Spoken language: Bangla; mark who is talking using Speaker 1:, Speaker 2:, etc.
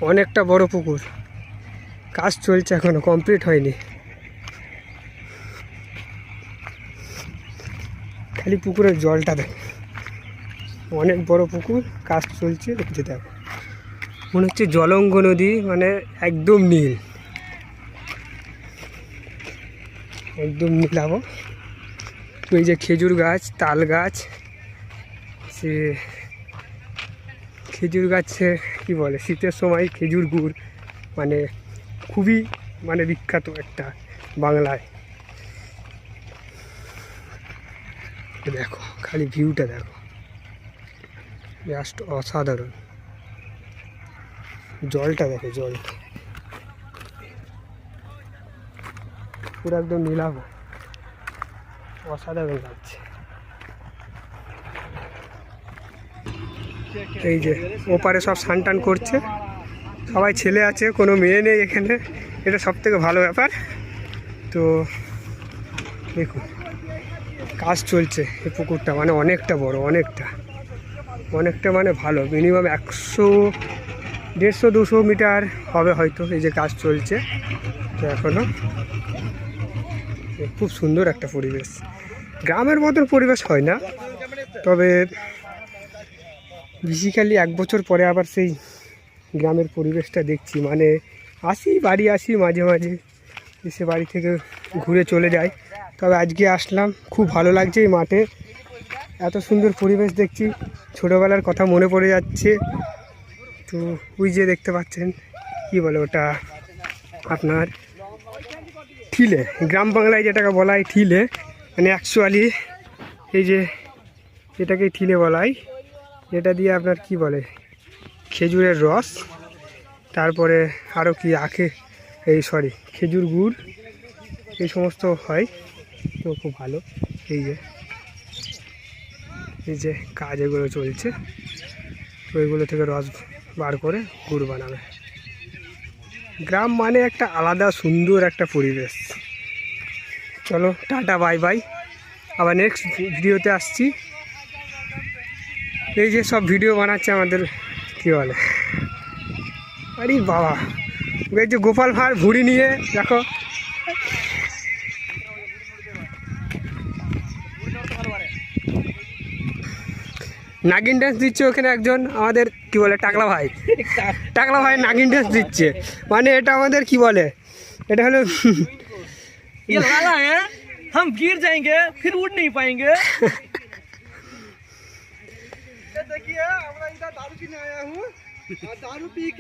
Speaker 1: অনেকটা বড় পুকুর, কাজ চলছে, এখনো কমপ্লিট হয়নি। খালি পুকুরের জলটা দেখ, অনেক বড় পুকুর, কাজ চলছে। দেখতে দেখো, মনে হচ্ছে জলঙ্গ নদী, মানে একদম নীল, একদম নীলাভ। ওই যে খেজুর গাছ, তাল গাছ, সে খেজুর গাছে কি বলে, শীতের সময় খেজুর গুড় মানে খুবই মানে বিখ্যাত একটা বাংলায়। দেখো খালি ভিউটা দেখো, জাস্ট অসাধারণ। জলটা দেখো, জলটা পুরো একদম নীলাভ, অসাধারণ লাগছে। এই যে ওপারে সব স্নান টান করছে, সবাই ছেলে আছে, কোনো মেয়ে নেই এখানে, এটা সব থেকে ভালো ব্যাপার। তো দেখুন কাজ চলছে, এই পুকুরটা মানে অনেকটা বড়, অনেকটা মানে ভালো, মিনিমাম 100, 150, 200 মিটার হবে হয়তো। এই যে কাজ চলছে, তো এখনও খুব সুন্দর একটা পরিবেশ, গ্রামের মতন পরিবেশ হয় না, তবে বেসিক্যালি 1 বছর পরে আবার সেই গ্রামের পরিবেশটা দেখছি। মানে বাড়ি আসি মাঝে মাঝে, এসে বাড়ি থেকে ঘুরে চলে যাই। তবে আজকে আসলাম, খুব ভালো লাগছে এই মাঠে, এত সুন্দর পরিবেশ দেখছি, ছোটোবেলার কথা মনে পড়ে যাচ্ছে। তো ওই যে দেখতে পাচ্ছেন, কি বলে ওটা আপনার ঠিলে, গ্রাম বাংলায় যেটাকে বলা হয় ঠিলে, মানে অ্যাকচুয়ালি এই যে এটাকেই ঠিলে বলা হয়। এটা দিয়ে আপনার কি বলে, খেজুরের রস, তারপরে আরও কি খেজুর গুড়, এই সমস্ত হয়। তো খুব ভালো। এই যে কাজ এগুলো চলছে, তো এগুলো থেকে রস বার করে গুড় বানাবে। গ্রাম মানে একটা আলাদা সুন্দর একটা পরিবেশ। চলো টাটা, বাই বাই, আবার নেক্সট ভিডিওতে আসছি। এই যে সব ভিডিও বানাচ্ছে আমাদের কি বলে, আরে বাবা, এই যে গোপাল ভাঁড় ভুঁড়ি নিয়ে দেখো, নাগিন ড্যান্স দিচ্ছে ওখানে একজন আমাদের কি বলে টাকলা ভাই নাগিন ড্যান্স দিচ্ছে। মানে এটা আমাদের কি বলে, এটা হলো
Speaker 2: हम गिर जाएंगे फिर उड़ नहीं पाएंगे। देखिए, मैं इधर दारू पीने आया हूँ, दारू पी के